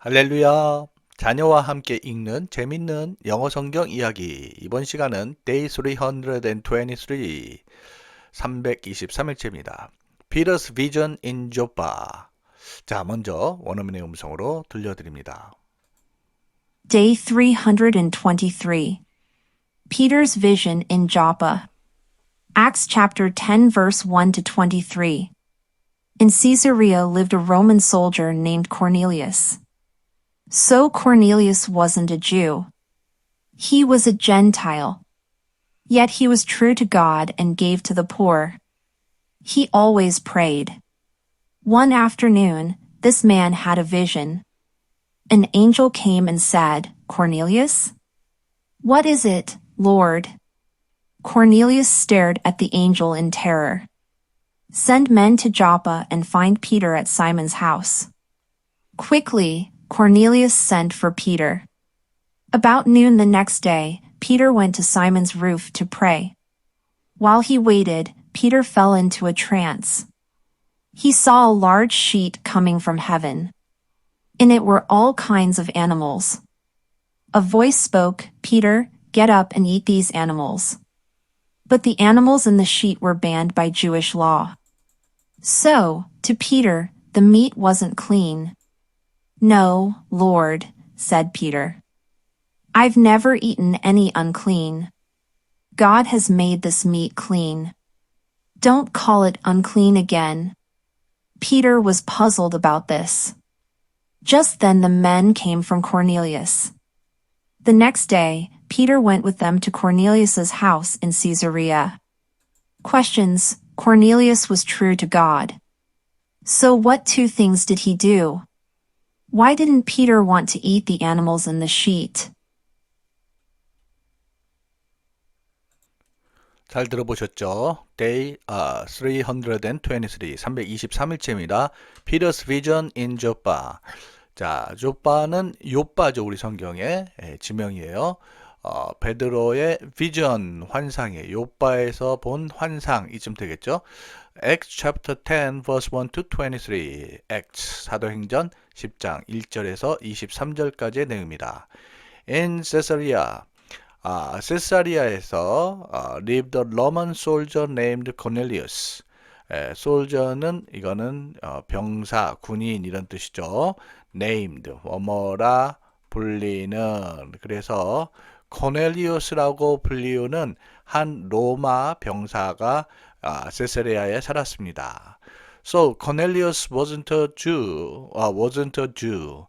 할렐루야. 자녀와 함께 읽는 재밌는 영어 성경 이야기. 이번 시간은 Day 323, 323일째입니다. Peter's Vision in Joppa. 자, 먼저 원어민의 음성으로 들려드립니다. Day 323. Peter's Vision in Joppa. Acts chapter 10 verse 1 to 23. In Caesarea lived a Roman soldier named Cornelius. So Cornelius wasn't a Jew. He was a Gentile. Yet he was true to God and gave to the poor. He always prayed. One afternoon, this man had a vision. An angel came and said, "Cornelius?" "What is it, Lord?" Cornelius stared at the angel in terror. "Send men to Joppa and find Peter at Simon's house." Quickly, Cornelius sent for Peter. About noon the next day, Peter went to Simon's roof to pray. While he waited, Peter fell into a trance. He saw a large sheet coming from heaven. In it were all kinds of animals. A voice spoke, "Peter, get up and eat these animals." But the animals in the sheet were banned by Jewish law. So, to Peter, the meat wasn't clean. "No, Lord," said Peter. "I've never eaten any unclean. God has made this meat clean. Don't call it unclean again." Peter was puzzled about this. Just then the men came from Cornelius. The next day, Peter went with them to Cornelius's house in Caesarea. Questions: Cornelius was true to God. So what two things did he do? Why didn't Peter want to eat the animals in the sheet? 잘 들어보셨죠? Day 323, 323일째입니다. Peter's Vision in Joppa. 자, 조빠는 요빠죠. 우리 성경의 지명이에요. 베드로의 비전, 환상이에요. 요빠에서 본 환상, 이쯤 되겠죠? Acts chapter 10, verse 1 to 23. Acts, 사도행전 10장 1절에서 23절까지의 내용입니다. In Caesarea, 세사리아에서 lived a Roman soldier named Cornelius. soldier는 이거는 병사, 군인 이런 뜻이죠. named, 뭐뭐라 불리는. 그래서 코넬리우스라고 불리우는 한 로마 병사가 세사리아에 살았습니다. So Cornelius wasn't a Jew.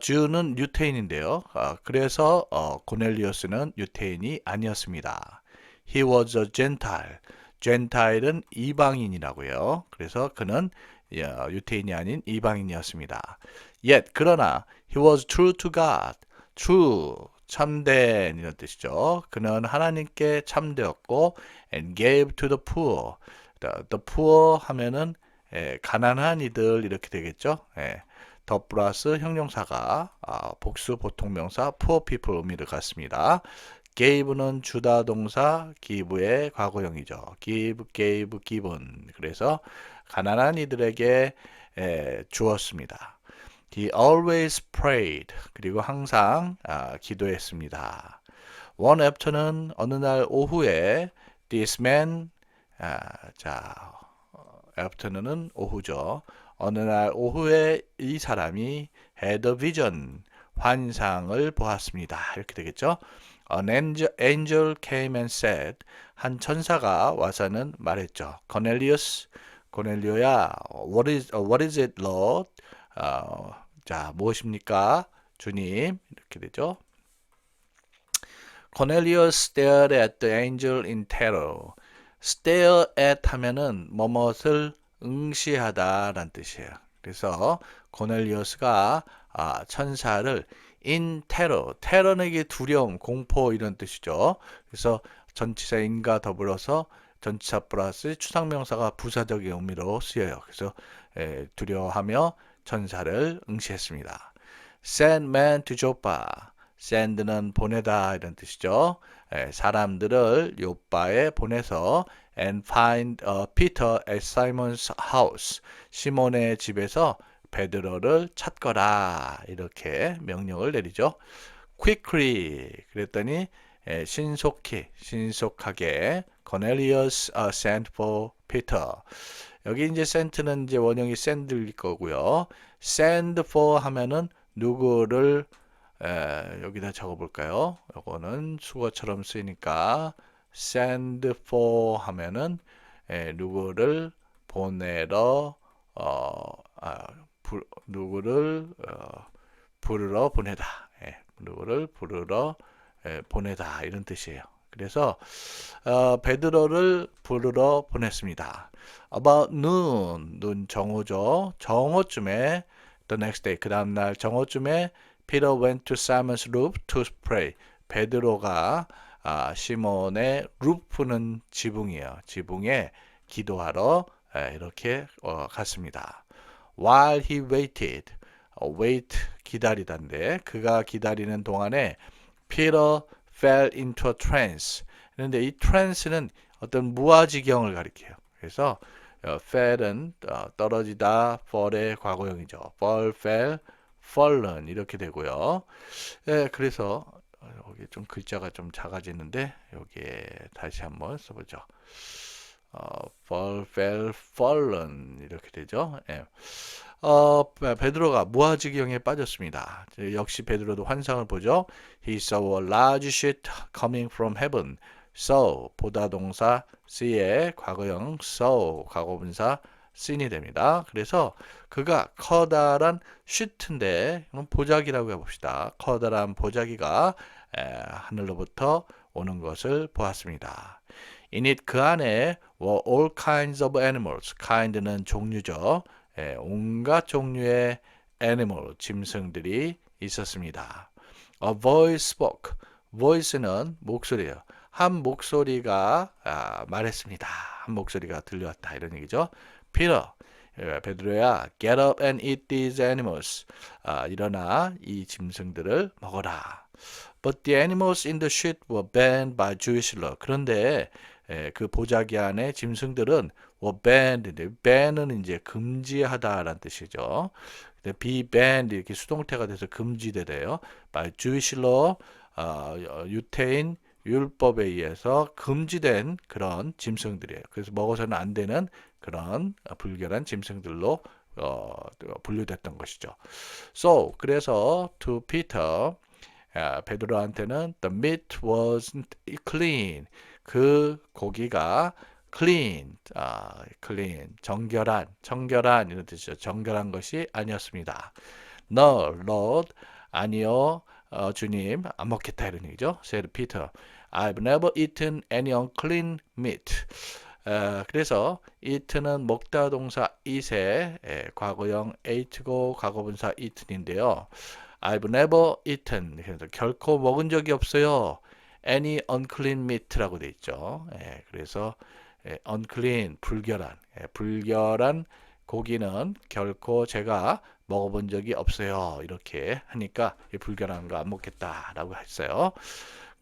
주는 유태인인데요. 그래서 코넬리우스는 유태인이 아니었습니다. He was a Gentile. Gentile은 이방인이라고요. 그래서 그는 유태인이 아닌 이방인이었습니다. Yet 그러나 he was true to God. True 참된 이런 뜻이죠. 그는 하나님께 참되었고 and gave to the poor. The poor 하면은 가난한 이들 이렇게 되겠죠. 더 플러스 형용사가 복수 보통명사 poor people 의미를 갖습니다. gave는 주다 동사 give의 과거형이죠. give, gave, given. 그래서 가난한 이들에게 주었습니다. He always prayed. 그리고 항상 기도했습니다. One afternoon, 어느 날 오후에 this man, afternoon은 오후죠. 어느 날 오후에 이 사람이 had a vision, 환상을 보았습니다. 이렇게 되겠죠. An angel came and said, 한 천사가 와서는 말했죠. Cornelius, 고넬리오야, what is it, Lord? 자, 무엇입니까? 주님. 이렇게 되죠. Cornelius stared at the angel in terror. stare at 하면은 뭐뭇을 응시하다라는 뜻이에요. 그래서 고넬리우스가 천사를 in terror, terror는 이게 두려움, 공포 이런 뜻이죠. 그래서 전치사 in과 더불어서 전치사 플러스 추상명사가 부사적인 의미로 쓰여요. 그래서 두려워하며 천사를 응시했습니다. Send men to Joppa. send는 보내다 이런 뜻이죠. 사람들을 요빠에 보내서 and find Peter at Simon's house. 시몬의 집에서 베드로를 찾거라. 이렇게 명령을 내리죠. quickly 그랬더니 신속하게 Cornelius sent for Peter. 여기 이제 sent는 이제 원형이 send일 거고요. send for 하면은 누구를 여기다 적어볼까요? 요거는 수거처럼 쓰이니까 send for 하면은 누구를 보내러 누구를 부르러 보내다. 누구를 부르러 보내다 이런 뜻이에요. 그래서 베드로를 부르러 보냈습니다. About noon, 눈 정오죠. 정오쯤에 the next day, 그 다음날 정오쯤에 Peter went to Simon's roof to pray. 베드로가 시몬의 루프는 지붕이에요. 지붕에 기도하러 이렇게 갔습니다. While he waited, wait 기다리다인데 그가 기다리는 동안에 Peter fell into a trance. 그런데 이 trance는 어떤 무아지경을 가리켜요. 그래서 fell은 떨어지다, fall의 과거형이죠. fall, fell, fallen 이렇게 되고요. 그래서 여기 좀 글자가 좀 작아지는데 여기에 다시 한번 써보죠. fall, fell, fallen 이렇게 되죠. 베드로가 무아지경에 빠졌습니다. 역시 베드로도 환상을 보죠. He saw a large ship coming from heaven. saw 보다 동사 see의 과거형 saw 과거분사 seen이 됩니다. 그래서 그가 커다란 슈트인데 보자기라고 해봅시다. 커다란 보자기가 하늘로부터 오는 것을 보았습니다. In it 그 안에 were all kinds of animals. kind는 종류죠. 온갖 종류의 animal, 짐승들이 있었습니다. A voice spoke. voice는 목소리예요. 한 목소리가 말했습니다. 한 목소리가 들려왔다 이런 얘기죠. Peter, 베드로야, get up and eat these animals. 일어나 이 짐승들을 먹어라. But the animals in the ship were banned by Jewish law. 그런데 그 보자기 안에 짐승들은 were banned. ban은 이제 금지하다라는 뜻이죠. be banned 이렇게 수동태가 돼서 금지되대요. by Jewish law, 유태인 율법에 의해서 금지된 그런 짐승들이에요. 그래서 먹어서는 안 되는 그런 불결한 짐승들로 분류됐던 것이죠. So 그래서 to Peter 베드로한테는 the meat wasn't clean. 그 고기가 clean, 정결한 이런 뜻이죠. 정결한 것이 아니었습니다. No, Lord, 아니요, 주님, 안 먹겠다 이런 얘기죠. said Peter, I've never eaten any unclean meat. 그래서 eat는 먹다 동사 eat의 과거형 ate고 과거분사 eaten인데요. I've never eaten. 그래서 결코 먹은 적이 없어요. any unclean meat라고 돼 있죠. 그래서 unclean, 불결한 고기는 결코 제가 먹어본 적이 없어요. 이렇게 하니까 불결한 거 안 먹겠다라고 했어요.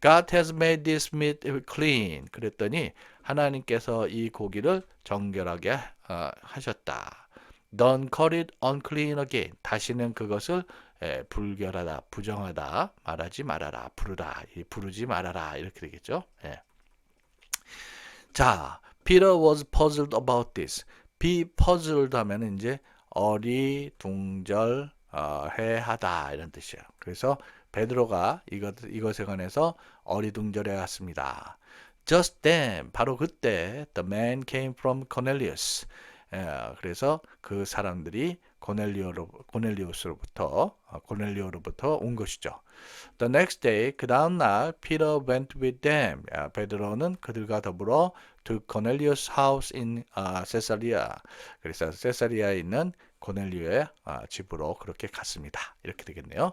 God has made this meat clean. 그랬더니 하나님께서 이 고기를 정결하게 하셨다. Don't call it unclean again. 다시는 그것을 불결하다, 부정하다 말하지 말아라. 부르지 말아라. 이렇게 되겠죠. 자, Peter was puzzled about this. be puzzled 하면 이제 어리둥절해하다 이런 뜻이에요. 그래서 베드로가 이것에 관해서 어리둥절해왔습니다. Just then, 바로 그때, the man came from Cornelius. 그래서 그 사람들이 고넬리오로부터 온 것이죠. The next day, 그 다음 날, Peter went with them. 베드로는 그들과 더불어 to Cornelius' house in Caesarea. 그래서 세사리아에 있는 고넬리오의 집으로 그렇게 갔습니다. 이렇게 되겠네요.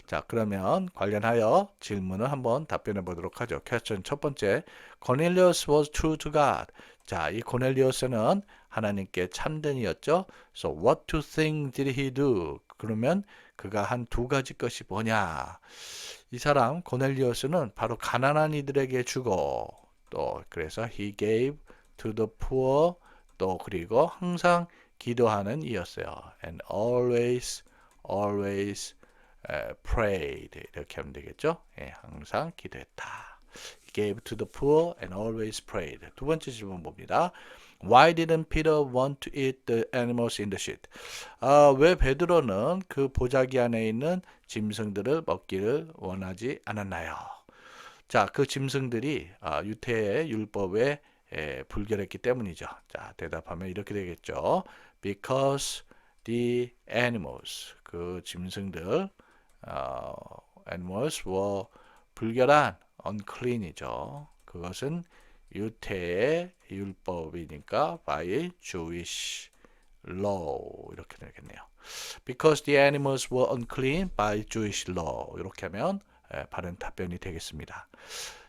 자, 그러면 관련하여 질문을 한번 답변해 보도록 하죠. 퀘스천 첫 번째, Cornelius was true to God. 자, 이 고넬리오스는 하나님께 참된이었죠. So what two things did he do? 그러면 그가 한 두 가지 것이 뭐냐? 이 사람 고넬리오스는 바로 가난한 이들에게 주고 또 그래서 he gave to the poor 또 그리고 항상 기도하는 이였어요. And always prayed. 이렇게 하면 되겠죠. 예, 항상 기도했다. Gave to the poor and always prayed. 두 번째 질문 봅니다. Why didn't Peter want to eat the animals in the sheet? 왜 베드로는 그 보자기 안에 있는 짐승들을 먹기를 원하지 않았나요? 자, 그 짐승들이 유대의 율법에 불결했기 때문이죠. 자, 대답하면 이렇게 되겠죠. Because the animals, 그 짐승들, animals were 불결한, unclean이죠. 그것은 유대의 율법이니까 by Jewish law 이렇게 되겠네요. Because the animals were unclean by Jewish law 이렇게 하면 바른 답변이 되겠습니다.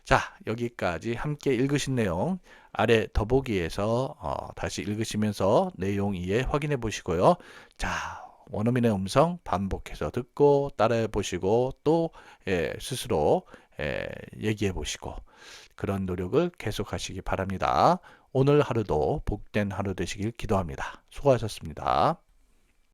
자, 여기까지 함께 읽으신 내용 아래 더보기에서 다시 읽으시면서 내용 이해 확인해 보시고요. 자, 원어민의 음성 반복해서 듣고 따라해 보시고 또 스스로 얘기해 보시고 그런 노력을 계속하시기 바랍니다. 오늘 하루도 복된 하루 되시길 기도합니다. 수고하셨습니다.